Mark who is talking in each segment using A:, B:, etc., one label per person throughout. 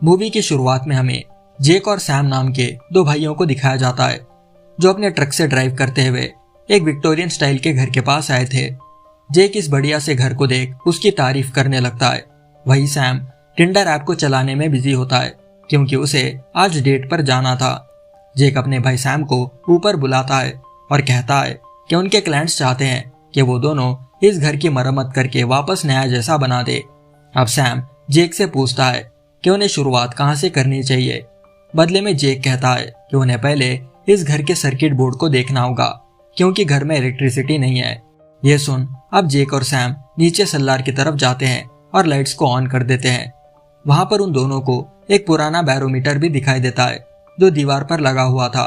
A: Movie की शुरुआत में हमें जेक और सैम नाम के दो भाइयों को दिखाया जाता है जो अपने ट्रक से ड्राइव करते हुए एक विक्टोरियन स्टाइल के घर के पास आए थे। जेक इस बढ़िया से घर को देख उसकी तारीफ करने लगता है। वही सैम टिंडर ऐप को चलाने में बिजी होता है क्योंकि उसे आज डेट पर जाना था। जेक अपने भाई सैम को ऊपर बुलाता है और कहता है कि उनके क्लाइंट्स चाहते हैं कि वो दोनों इस घर की मरम्मत करके वापस नया जैसा बना दे। अब सैम जेक से पूछता है कि उन्हें शुरुआत कहाँ से करनी चाहिए। बदले में जेक कहता है कि उन्हें पहले इस घर के सर्किट बोर्ड को देखना होगा क्योंकि घर में इलेक्ट्रिसिटी नहीं है। ये सुन अब जेक और सैम नीचे सल्लार की तरफ जाते हैं और लाइट्स को ऑन कर देते हैं। वहां पर उन दोनों को एक पुराना बैरोमीटर भी दिखाई देता है जो दीवार पर लगा हुआ था।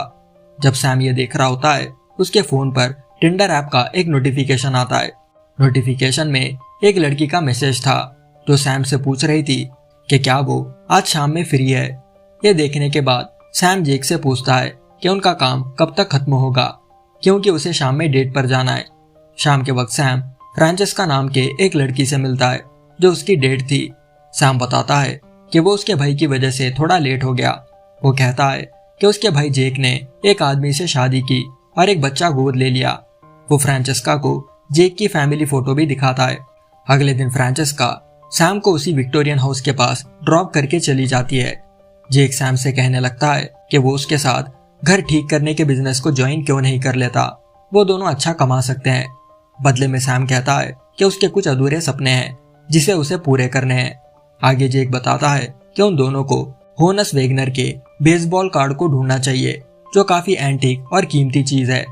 A: जब सैम ये देख रहा होता है उसके फोन पर टिंडर ऐप का एक नोटिफिकेशन आता है। नोटिफिकेशन में एक लड़की का मैसेज था जो सैम से पूछ रही थी कि क्या वो आज शाम में फ्री है। ये देखने के बाद सैम जेक से पूछता है कि उनका काम कब तक खत्म होगा क्योंकि उसे शाम में डेट पर जाना है। शाम के वक्त सैम फ्रांचेस्का नाम के एक लड़की से मिलता है जो उसकी डेट थी। सैम बताता है कि वो उसके भाई की वजह से थोड़ा लेट हो गया। वो कहता है कि उसके भाई जेक ने एक आदमी से शादी की और एक बच्चा गोद ले लिया। वो फ्रांचेस्का को जेक की फैमिली फोटो भी दिखाता है। अगले दिन फ्रांचेस्का सैम को उसी विक्टोरियन हाउस के पास ड्रॉप करके चली जाती है। जेक सैम से कहने लगता है कि वो उसके साथ घर ठीक करने के बिजनेस को ज्वाइन क्यों नहीं कर लेता, वो दोनों अच्छा कमा सकते हैं। बदले में सैम कहता है कि उसके कुछ अधूरे सपने हैं जिसे उसे पूरे करने हैं। आगे जेक बताता है कि उन दोनों को होनस वेगनर के बेसबॉल कार्ड को ढूंढना चाहिए जो काफी एंटीक और कीमती चीज है।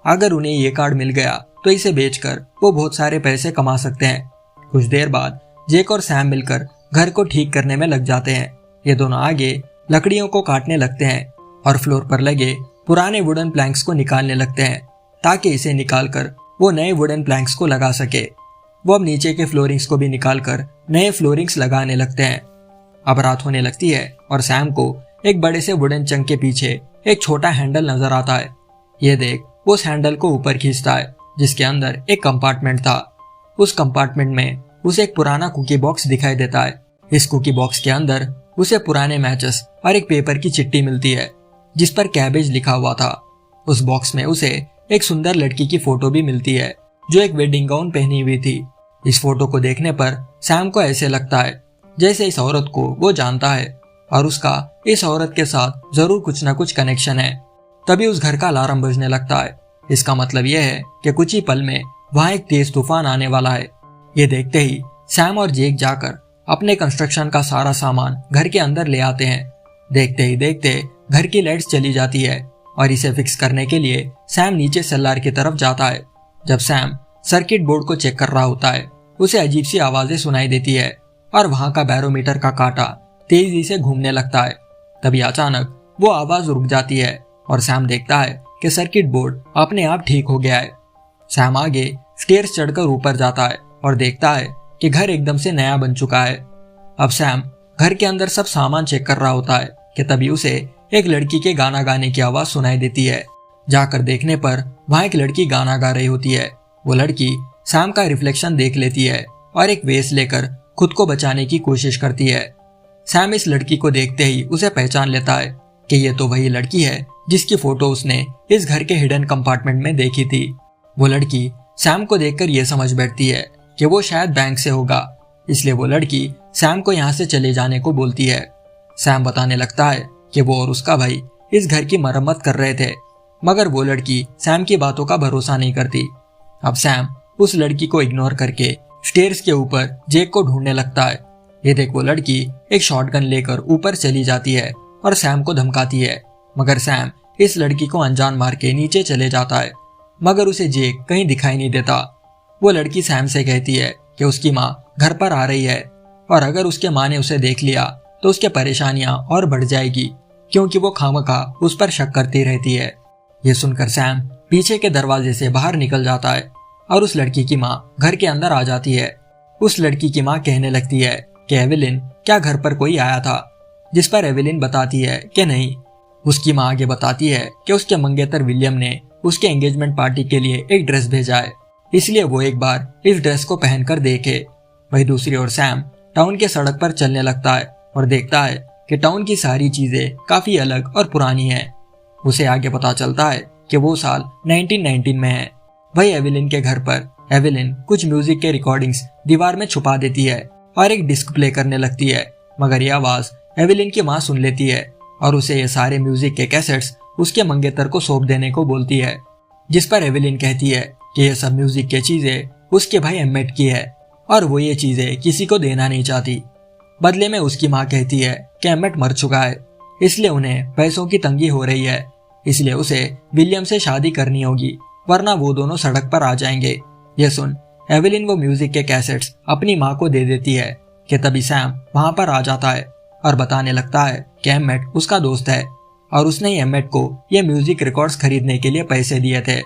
A: अगर उन्हें ये कार्ड मिल गया तो इसे बेचकर वो बहुत सारे पैसे कमा सकते हैं। कुछ देर बाद जेक और सैम मिलकर घर को ठीक करने में लग जाते हैं। ये दोनों आगे लकड़ियों को काटने लगते हैं और फ्लोर पर लगे पुराने वुडन प्लैंक्स को निकालने लगते हैं ताकि इसे निकालकर वो नए वुडन प्लैंक्स को लगा सके। वो अब नीचे के फ्लोरिंग्स को भी निकालकर नए फ्लोरिंग्स लगाने लगते हैं। अब रात होने लगती है और सैम को एक बड़े से वुडन चंक के पीछे एक छोटा हैंडल नजर आता है। ये देख वो उस हैंडल को ऊपर खींचता है जिसके अंदर एक कंपार्टमेंट था। उस कंपार्टमेंट में उसे एक पुराना कुकी बॉक्स दिखाई देता है। इस कुकी बॉक्स के अंदर उसे पुराने मैचेस और एक पेपर की चिट्ठी मिलती है जिस पर कैबेज लिखा हुआ था। उस बॉक्स में उसे एक सुंदर लड़की की फोटो भी मिलती है जो एक वेडिंग गाउन पहनी हुई थी। इस फोटो को देखने पर सैम को ऐसे लगता है जैसे इस औरत को वो जानता है और उसका इस औरत के साथ जरूर कुछ न कुछ कनेक्शन है। तभी उस घर का अलार्म बजने लगता है। इसका मतलब यह है कि कुछ ही पल में वहां एक तेज तूफान आने वाला है। ये देखते ही सैम और जेक जाकर अपने कंस्ट्रक्शन का सारा सामान घर के अंदर ले आते हैं। देखते ही देखते घर की लाइट्स चली जाती है और इसे फिक्स करने के लिए सैम नीचे सेल्लार की तरफ जाता है। जब सैम सर्किट बोर्ड को चेक कर रहा होता है उसे अजीब सी आवाजें सुनाई देती है और वहां का बैरोमीटर का कांटा तेजी से घूमने लगता है। तभी अचानक वो आवाज रुक जाती है और सैम देखता है कि सर्किट बोर्ड अपने आप ठीक हो गया है। सैम आगे स्टेयर्स चढ़कर ऊपर जाता है और देखता है कि घर एकदम से नया बन चुका है। अब सैम घर के अंदर सब सामान चेक कर रहा होता है कि तभी उसे एक लड़की के गाना गाने की आवाज सुनाई देती है। जाकर देखने पर वहां एक लड़की गाना गा रही होती है। वो लड़की सैम का रिफ्लेक्शन देख लेती है और एक वेस लेकर खुद को बचाने की कोशिश करती है। सैम इस लड़की को देखते ही उसे पहचान लेता है कि ये तो वही लड़की है जिसकी फोटो उसने इस घर के हिडन कंपार्टमेंट में देखी थी। वो लड़की सैम को देखकर ये समझ बैठती है कि वो शायद बैंक से होगा, इसलिए वो लड़की सैम को यहाँ से चले जाने को बोलती है। सैम बताने लगता है कि वो और उसका भाई इस घर की मरम्मत कर रहे थे, मगर वो लड़की सैम की बातों का भरोसा नहीं करती। अब सैम उस लड़की को इग्नोर करके स्टेयर्स के ऊपर जेक को ढूंढने लगता है। ये देख वो लड़की एक शॉटगन लेकर ऊपर चली जाती है और सैम को धमकाती है, मगर सैम इस लड़की को अनजान मार के नीचे चले जाता है, मगर उसे जेक कहीं दिखाई नहीं देता। वो लड़की सैम से कहती है कि उसकी माँ घर पर आ रही है और अगर उसके माँ ने उसे देख लिया तो उसके परेशानियां और बढ़ जाएगी क्योंकि वो खामखा उस पर शक करती रहती है। ये सुनकर सैम पीछे के दरवाजे से बाहर निकल जाता है और उस लड़की की माँ घर के अंदर आ जाती है। उस लड़की की माँ कहने लगती है कि एवेलिन क्या घर पर कोई आया था, जिस पर एवेलिन बताती है कि नहीं। उसकी माँ आगे बताती है कि उसके मंगेतर विलियम ने उसके एंगेजमेंट पार्टी के लिए एक ड्रेस भेजा है, इसलिए वो एक बार इस ड्रेस को पहनकर देखे। वही दूसरी ओर सैम टाउन के सड़क पर चलने लगता है और देखता है कि टाउन की सारी चीजें काफी अलग और पुरानी हैं। उसे आगे पता चलता है कि वो साल 1919 में है। वही एविलिन के घर पर एविलिन कुछ म्यूजिक के रिकॉर्डिंग्स दीवार में छुपा देती है और एक डिस्क प्ले करने लगती है, मगर ये आवाज एविलिन की माँ सुन लेती है और उसे ये सारे म्यूजिक के कैसेट्स उसके मंगेतर को सौंप देने को बोलती है, जिस पर एविलिन कहती है कि ये सब म्यूजिक की चीजें उसके भाई एम्मेट की है और वो ये चीजें किसी को देना नहीं चाहती। बदले में उसकी माँ कहती है कि एम्मेट मर चुका है, इसलिए उन्हें पैसों की तंगी हो रही है, इसलिए उसे विलियम से शादी करनी होगी, वरना वो दोनों सड़क पर आ जाएंगे। ये सुन एविलिन वो म्यूजिक के कैसेट्स अपनी माँ को दे देती है कि तभी सैम वहां पर आ जाता है और बताने लगता है कि एम्मेट उसका दोस्त है और उसने ही एम्मेट को ये म्यूजिक रिकॉर्ड्स खरीदने के लिए पैसे दिए थे,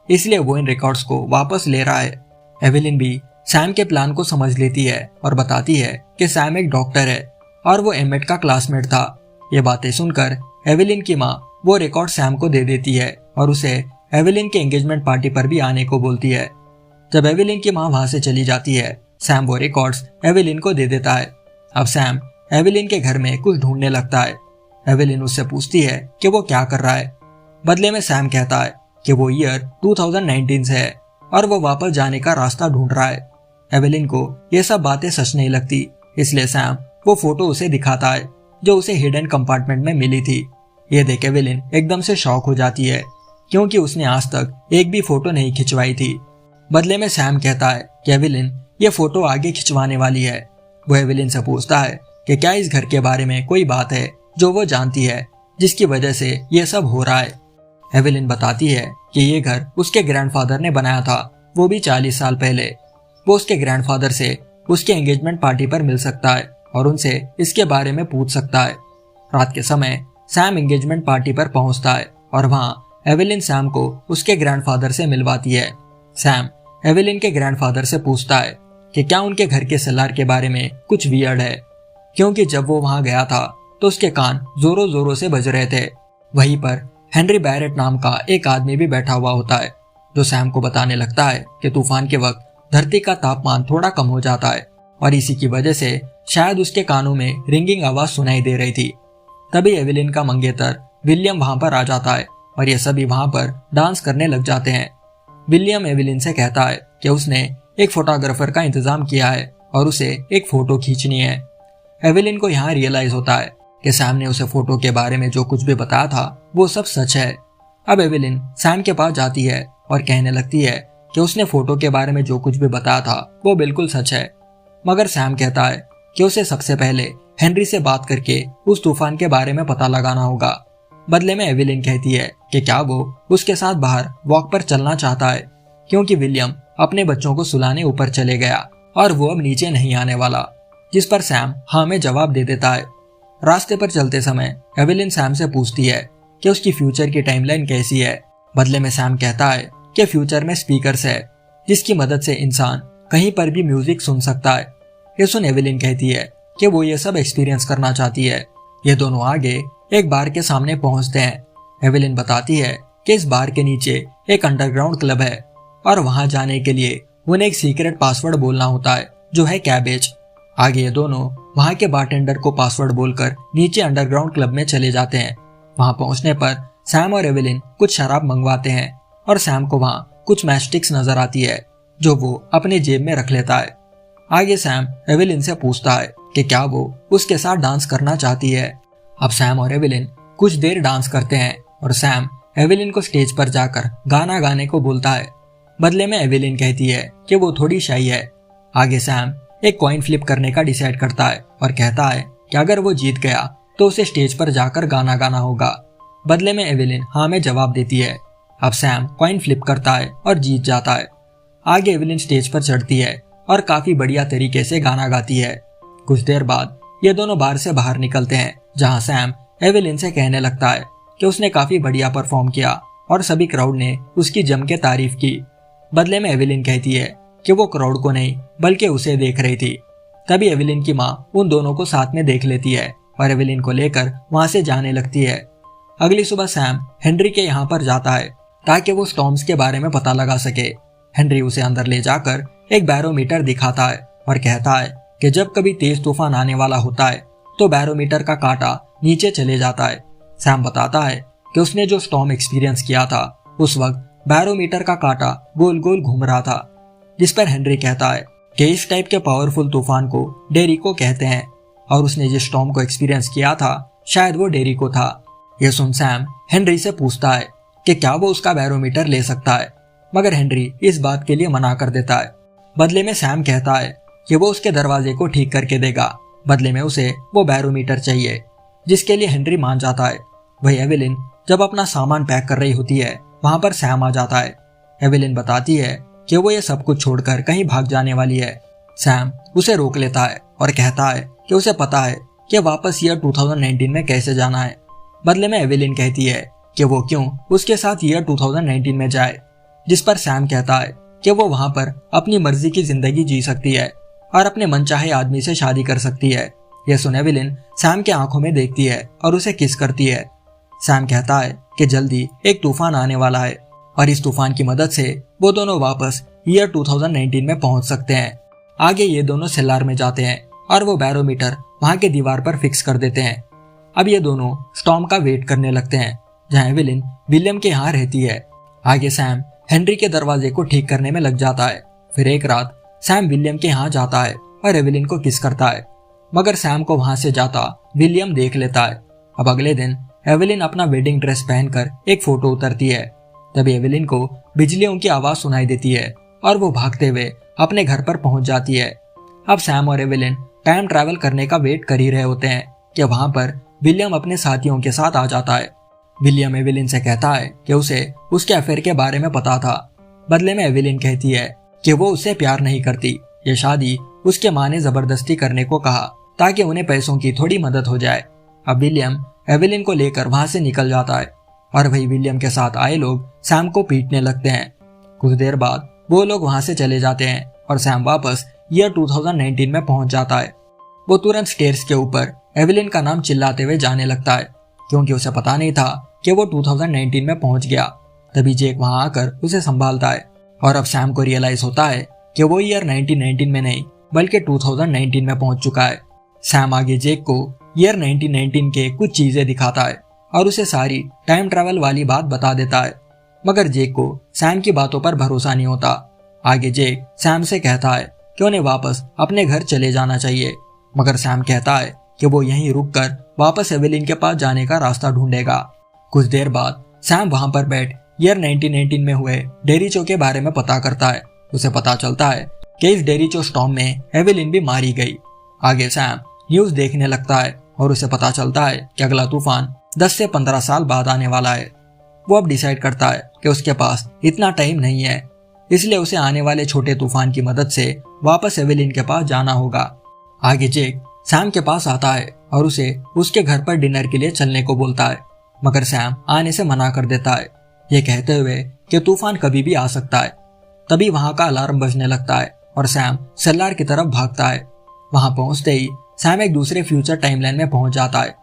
A: इसलिए वो इन रिकॉर्ड्स को वापस ले रहा है। एविलिन भी सैम के प्लान को समझ लेती है और बताती है कि सैम एक डॉक्टर है और वो एम्मेट का क्लासमेट था। ये बातें सुनकर एविलिन की माँ वो रिकॉर्ड सैम को दे देती है और उसे एविलिन के एंगेजमेंट पार्टी पर भी आने को बोलती है। जब एविलिन की माँ वहां से चली जाती है, सैम वो रिकॉर्ड्स एविलिन को दे देता है। अब सैम एविलिन के घर में कुछ ढूंढने लगता है। एविलिन उससे पूछती है कि वो क्या कर रहा है। बदले में सैम कहता है कि वो ईयर 2019 से है और वो वापस जाने का रास्ता ढूंढ रहा है। एविलिन को ये सब बातें सच नहीं लगती, इसलिए सैम वो फोटो उसे दिखाता है जो उसे हिडन कंपार्टमेंट में मिली थी। ये देख एविलिन एकदम से शॉक हो जाती है, क्योंकि उसने आज तक एक भी फोटो नहीं खिंचवाई थी। बदले में सैम कहता है कि एविलिन ये फोटो आगे खिंचवाने वाली है। वो एविलिन से पूछता है कि क्या इस घर के बारे में कोई बात है जो वो जानती है जिसकी वजह से ये सब हो रहा है। एविलिन बताती है कि ये घर उसके ग्रैंडफादर ने बनाया था, वो भी 40 साल पहले। वो उसके ग्रैंडफादर से उसके एंगेजमेंट पार्टी पर मिल सकता है और उनसे इसके बारे में पूछ सकता है। रात के समय सैम एंगेजमेंट पार्टी पर पहुंचता है और वहां एविलिन सैम को उसके ग्रैंडफादर से मिलवाती है। सैम एविलिन के ग्रैंडफादर से पूछता है कि क्या उनके घर के सेलार के बारे में कुछ वियर्ड है, क्योंकि जब वो वहां गया था तो उसके कान जोरों जोरों से बज रहे थे। वहीं पर हेनरी बैरेट नाम का एक आदमी भी बैठा हुआ होता है, जो सैम को बताने लगता है कि तूफान के वक्त धरती का तापमान थोड़ा कम हो जाता है और इसी की वजह से शायद उसके कानों में रिंगिंग आवाज सुनाई दे रही थी। तभी एविलिन का मंगेतर विलियम वहां पर आ जाता है और ये सभी वहां पर डांस करने लग जाते हैं। विलियम एविलिन से कहता है कि उसने एक फोटोग्राफर का इंतजाम किया है और उसे एक फोटो खींचनी है। एविलिन को यहाँ रियलाइज होता है कि सैम ने उसे फोटो के बारे में जो कुछ भी बताया था वो सब सच है। अब एविलिन सैम के पास जाती है और कहने लगती है कि उसने फोटो के बारे में जो कुछ भी बताया था वो बिल्कुल सच है, मगर सैम कहता है कि उसे सबसे पहले हेनरी से बात करके उस तूफान के बारे में पता लगाना होगा। बदले में एविलिन कहती है कि क्या वो उसके साथ बाहर वॉक पर चलना चाहता है, क्योंकि विलियम अपने बच्चों को सुलाने ऊपर चले गया और वो अब नीचे नहीं आने वाला, जिस पर सैम हाँ में जवाब दे देता है। रास्ते पर चलते समय एविलिन सैम से पूछती है कि उसकी फ्यूचर की टाइमलाइन कैसी है। बदले में सैम कहता है कि फ्यूचर में स्पीकर्स है जिसकी मदद से इंसान कहीं पर भी म्यूजिक सुन सकता है। ये सुन एविलिन कहती है कि वो ये सब एक्सपीरियंस करना चाहती है। ये दोनों आगे एक बार के सामने पहुंचते हैं। एविलिन बताती है कि इस बार के नीचे एक अंडरग्राउंड क्लब है और वहां जाने के लिए उन्हें एक सीक्रेट पासवर्ड बोलना होता है जो है कैबेज। आगे ये दोनों वहां के बारटेंडर को पासवर्ड बोलकर नीचे अंडरग्राउंड क्लब में चले जाते हैं। वहां पहुंचने पर सैम और एविलिन कुछ शराब मंगवाते हैं और सैम को वहां कुछ मैचस्टिक्स नजर आती है जो वो अपने जेब में रख लेता है। आगे सैम एविलिन से पूछता है कि क्या वो उसके साथ डांस करना चाहती है। अब सैम और एविलिन कुछ देर डांस करते हैं और सैम एविलिन को स्टेज पर जाकर गाना गाने को बोलता है। बदले में एविलिन कहती है कि वो थोड़ी शाई है। आगे सैम एक कॉइन फ्लिप करने का डिसाइड करता है और कहता है कि अगर वो जीत गया तो उसे स्टेज पर जाकर गाना गाना होगा। बदले में एविलिन हाँ में जवाब देती है। अब सैम कॉइन फ्लिप करता है और जीत जाता है। आगे एविलिन स्टेज पर चढ़ती है और काफी बढ़िया तरीके से गाना गाती है। कुछ देर बाद ये दोनों बार से बाहर निकलते हैं, जहां सैम एविलिन से कहने लगता है कि उसने काफी बढ़िया परफॉर्म किया और सभी क्राउड ने उसकी जम के तारीफ की। बदले में एविलिन कहती है कि वो क्राउड को नहीं बल्कि उसे देख रही थी। तभी एविलिन की माँ उन दोनों को साथ में देख लेती है और एविलिन को लेकर वहां से जाने लगती है। अगली सुबह सैम हेनरी के यहाँ पर जाता है ताकि वो स्टॉर्म्स के बारे में पता लगा सके। हेनरी उसे अंदर ले जाकर एक बैरोमीटर दिखाता है और कहता है कि जब कभी तेज तूफान आने वाला होता है तो बैरोमीटर का कांटा नीचे चले जाता है। सैम बताता है कि उसने जो स्टॉर्म एक्सपीरियंस किया था उस वक्त बैरोमीटर का कांटा गोल गोल घूम रहा था, जिस पर हेनरी कहता है कि इस टाइप के पावरफुल तूफान को डेरिको कहते हैं और उसने जिस स्टॉर्म को एक्सपीरियंस किया था शायद वो डेरिको था। यह सुन सैम हेनरी से पूछता है कि क्या वो उसका बैरोमीटर ले सकता है, मगर हेनरी इस बात के लिए मना कर देता है। बदले में सैम कहता है कि वो उसके दरवाजे को ठीक करके देगा, बदले में उसे वो बैरोमीटर चाहिए, जिसके लिए हेनरी मान जाता है। वही एवेलिन जब अपना सामान पैक कर रही होती है वहां पर सैम आ जाता है। एवेलिन बताती है कि वो ये सब कुछ छोड़कर कहीं भाग जाने वाली है। सैम उसे रोक लेता है और कहता है कि उसे पता है कि वापस ईयर 2019 में कैसे जाना है। बदले में एवेलिन कहती है कि वो क्यों उसके साथ ईयर 2019 में जाए, जिस पर सैम कहता है कि वो वहां पर अपनी मर्जी की जिंदगी जी सकती है और अपने मनचाहे आदमी से शादी कर सकती है। यह सुन एवेलिन सैम के आंखों में देखती है और उसे किस करती है। सैम कहता है कि जल्दी एक तूफान आने वाला है और इस तूफान की मदद से वो दोनों वापस ईयर 2019 में पहुंच सकते हैं। आगे ये दोनों सेलार में जाते हैं और वो बैरोमीटर वहां के दीवार पर फिक्स कर देते हैं। अब ये दोनों स्टॉर्म का वेट करने लगते हैं, जहां एवेलिन विलियम के यहाँ रहती है। आगे सैम हेनरी के दरवाजे को ठीक करने में लग जाता है। फिर एक रात सैम विलियम के यहाँ जाता है और एवेलिन को किस करता है, मगर सैम को वहां से जाता विलियम देख लेता है। अब अगले दिन एवेलिन अपना वेडिंग ड्रेस पहनकर एक फोटो उतरती है। तभी एवेलिन को बिजलियों की आवाज सुनाई देती है और वो भागते हुए अपने घर पर पहुंच जाती है। अब सैम और एवेलिन टाइम ट्रैवल करने का वेट कर ही रहे होते हैं कि वहां पर विलियम अपने साथियों के साथ आ जाता है। विलियम एवेलिन से कहता है कि उसे उसके अफेयर के बारे में पता था। बदले में एवेलिन कहती है कि वो उससे प्यार नहीं करती। ये शादी उसके माँ ने जबरदस्ती करने को कहा ताकि उन्हें पैसों की थोड़ी मदद हो जाए। अब विलियम एवेलिन को लेकर वहां से निकल जाता है और वही विलियम के साथ आए लोग सैम को पीटने लगते हैं। कुछ देर बाद वो लोग वहां से चले जाते हैं और सैम वापस ईयर 2019 में पहुंच जाता है। वो तुरंत स्टेयर्स के ऊपर एवेलिन का नाम चिल्लाते हुए जाने लगता है, क्योंकि उसे पता नहीं था कि वो 2019 में पहुंच गया। तभी जेक वहां आकर उसे संभालता है और अब सैम को रियलाइज होता है कि वो ईयर 1919 में नहीं बल्कि 2019 में पहुंच चुका है। सैम आगे जेक को ईयर 1919 के कुछ चीजें दिखाता है और उसे सारी टाइम ट्रैवल वाली बात बता देता है, मगर जेक को सैम की बातों पर भरोसा नहीं होता। आगे जेक सैम से कहता है कि उन्हें वापस अपने घर चले जाना चाहिए, मगर सैम कहता है कि वो यहीं रुककर वापस एवेलिन के पास जाने का रास्ता ढूंढेगा। कुछ देर बाद सैम वहां पर बैठ ईयर 1919 में हुए डेरिचो के बारे में पता करता है। उसे पता चलता है कि इस डेरिचो स्टॉर्म में एवेलिन भी मारी गई। आगे सैम न्यूज देखने लगता है और उसे पता चलता है कि अगला तूफान 10 से 15 साल बाद आने वाला है। वो अब डिसाइड करता है कि उसके पास इतना टाइम नहीं है, इसलिए उसे आने वाले छोटे तूफान की मदद से वापस एवेलिन के पास जाना होगा। आगे जेक सैम के पास आता है और उसे उसके घर पर डिनर के लिए चलने को बोलता है, मगर सैम आने से मना कर देता है, ये कहते हुए कि तूफान कभी भी आ सकता है। तभी वहां का अलार्म बजने लगता है और सैम सेलार की तरफ भागता है। वहां पहुंचते ही सैम एक दूसरे फ्यूचर टाइमलाइन में पहुंच जाता है।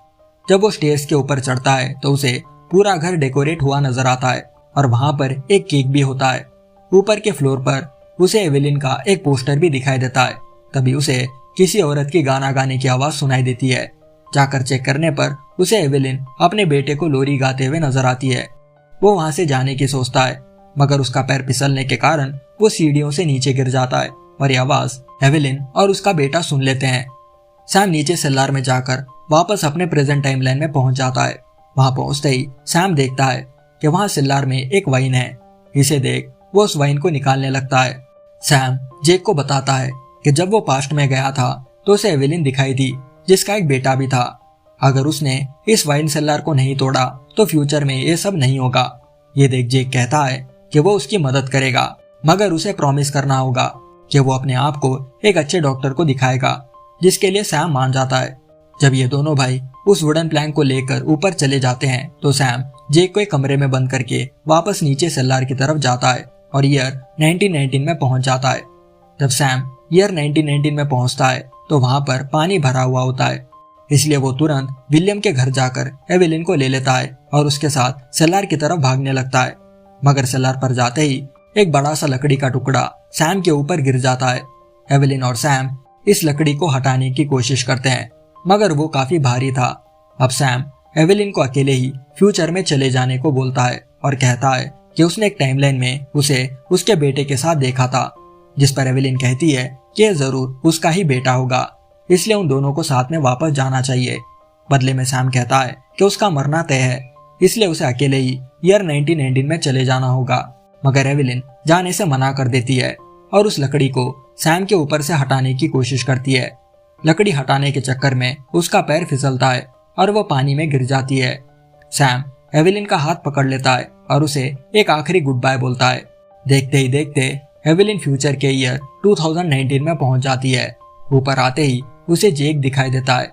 A: जब वो स्टेयर्स के ऊपर चढ़ता है तो उसे पूरा घर डेकोरेट हुआ नजर आता है और वहां पर एक केक भी होता है। ऊपर के फ्लोर पर उसे एवेलिन का एक पोस्टर भी दिखाई देता है। तभी उसे किसी औरत की गाना गाने की आवाज सुनाई देती है। जाकर चेक करने पर उसे एवेलिन अपने बेटे को लोरी गाते हुए नजर आती है। वो वहां से जाने की सोचता है, मगर उसका पैर फिसलने के कारण वो सीढ़ियों से नीचे गिर जाता है और ये आवाज एवेलिन और उसका बेटा सुन लेते हैं। सैम नीचे सेलार में जाकर वापस अपने प्रेजेंट टाइमलाइन में पहुंच जाता है। वहां पहुंचते ही सैम देखता है कि वहां सेलार में एक वाइन है। इसे देख वो उस वाइन को निकालने लगता है। सैम जेक को बताता है कि जब वो पास्ट में गया था तो उसे एवेलिन दिखाई दी, जिसका एक बेटा भी था। अगर उसने इस वाइन सेलार को नहीं तोड़ा तो फ्यूचर में ये सब नहीं होगा। ये देख जेक कहता है कि वो उसकी मदद करेगा, मगर उसे प्रॉमिस करना होगा कि वो अपने आप को एक अच्छे डॉक्टर को दिखाएगा, जिसके लिए सैम मान जाता है। जब ये दोनों भाई उस वुडन प्लैंक को लेकर ऊपर चले जाते हैं तो सैम जेक को एक कमरे में बंद करके वापस नीचे सेलार की तरफ जाता है और ईयर 1919 में पहुंच जाता है। जब सैम ईयर 1919 में पहुंचता है तो वहां पर पानी भरा हुआ होता है, इसलिए वो तुरंत विलियम के घर जाकर एवेलिन को ले लेता है और उसके साथ सेलार की तरफ भागने लगता है। मगर सेलार पर जाते ही एक बड़ा सा लकड़ी का टुकड़ा सैम के ऊपर गिर जाता है। एवेलिन और सैम इस लकड़ी को हटाने की कोशिश करते हैं, मगर वो काफी भारी था। अब सैम एवेलिन को अकेले ही फ्यूचर में चले जाने को बोलता है और कहता है कि उसने एक टाइमलाइन में उसे उसके बेटे के साथ देखा था, जिस पर एवेलिन कहती है कि यह जरूर उसका ही बेटा होगा, इसलिए उन दोनों को साथ में वापस जाना चाहिए। बदले में सैम कहता है कि उसका मरना तय है, इसलिए उसे अकेले ही ईयर 1919 में चले जाना होगा। मगर एवेलिन जाने से मना कर देती है और उस लकड़ी को सैम के ऊपर से हटाने की कोशिश करती है। लकड़ी हटाने के चक्कर में उसका पैर फिसलता है और वो पानी में गिर जाती है। सैम एवेलिन का हाथ पकड़ लेता है और उसे एक आखिरी गुड बाय बोलता है। देखते ही देखते एवेलिन फ्यूचर के ईयर 2019 में पहुंच जाती है। ऊपर आते ही उसे जेक दिखाई देता है।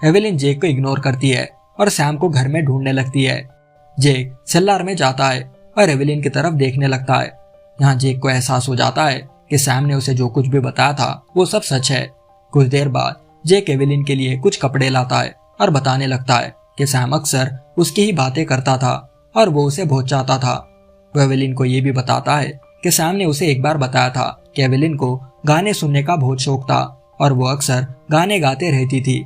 A: एवेलिन जेक को इग्नोर करती है और सैम को घर में ढूंढने लगती है। जेक सेल्लार में जाता है और एवेलिन की तरफ देखने लगता है। यहाँ जेक को एहसास हो जाता है कि सैम ने उसे जो कुछ भी बताया था वो सब सच है। कुछ देर बाद जेक एवेलिन के लिए कुछ कपड़े लाता है और बताने लगता है कि सैम अक्सर उसकी ही बातें करता था और वो उसे बहुत चाहता था। वो एवेलिन को ये भी बताता है कि सैम ने उसे एक बार बताया था कि एवेलिन को गाने सुनने का बहुत शौक था और वो अक्सर गाने गाते रहती थी।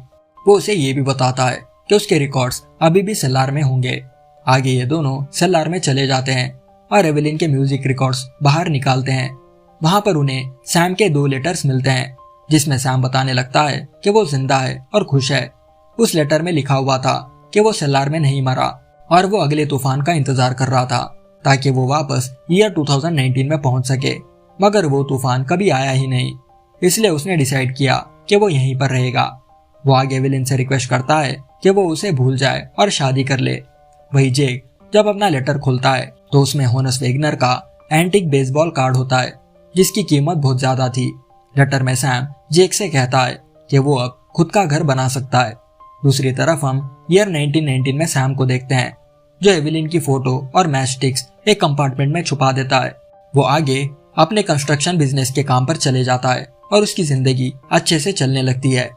A: वो उसे ये भी बताता है कि उसके रिकॉर्ड्स अभी भी सेल्लार में होंगे। आगे ये दोनों सेल्लार में चले जाते हैं और एवेलिन के म्यूजिक रिकॉर्ड्स बाहर निकालते हैं। वहां पर उन्हें सैम के 2 लेटर्स मिलते हैं, जिसमें सैम बताने लगता है कि वो जिंदा है और खुश है। उस लेटर में लिखा हुआ था कि वो सेल्लार में नहीं मरा और वो अगले तूफान का इंतजार कर रहा था ताकि वो वापस ईयर 2019 में पहुंच सके। मगर वो तूफान कभी आया ही नहीं, इसलिए उसने डिसाइड किया कि वो यहीं पर रहेगा। वो आगे एवेलिन से रिक्वेस्ट करता है कि वो उसे भूल जाए और शादी कर ले। वही जेक जब अपना लेटर खोलता है तो उसमें होनस वेगनर का एंटिक बेसबॉल कार्ड होता है, जिसकी कीमत बहुत ज्यादा थी। लेटर में सैम जेक से कहता है कि वो अब खुद का घर बना सकता है। दूसरी तरफ हम ईयर 1919 में सैम को देखते हैं, जो एवेलिन की फोटो और मैच स्टिक्स एक कंपार्टमेंट में छुपा देता है। वो आगे अपने कंस्ट्रक्शन बिजनेस के काम पर चले जाता है और उसकी जिंदगी अच्छे से चलने लगती है।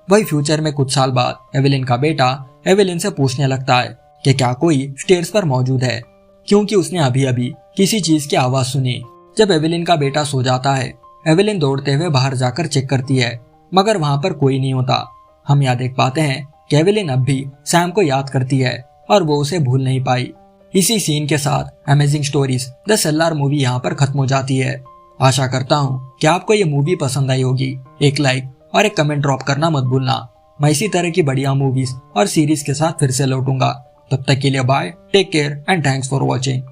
A: वही फ्यूचर में कुछ साल बाद एवेलिन का बेटा एवेलिन से पूछने लगता है कि क्या कोई स्टेयर्स पर मौजूद है, क्योंकि उसने अभी अभी किसी चीज की आवाज सुनी। जब एवेलिन का बेटा सो जाता है, एवेलिन दौड़ते हुए बाहर जाकर चेक करती है, मगर वहां पर कोई नहीं होता। हम यहाँ देख पाते हैं कि एवेलिन अब भी सैम को याद करती है और वो उसे भूल नहीं पाई। इसी सीन के साथ अमेजिंग स्टोरीज द सेल्लार मूवी यहाँ पर खत्म हो जाती है। आशा करता हूँ कि आपको ये मूवी पसंद आई होगी। एक लाइक और एक कमेंट ड्रॉप करना मत भूलना। मैं इसी तरह की बढ़िया मूवीज और सीरीज के साथ फिर से लौटूंगा। तब तक के लिए bye, take care and thanks for watching.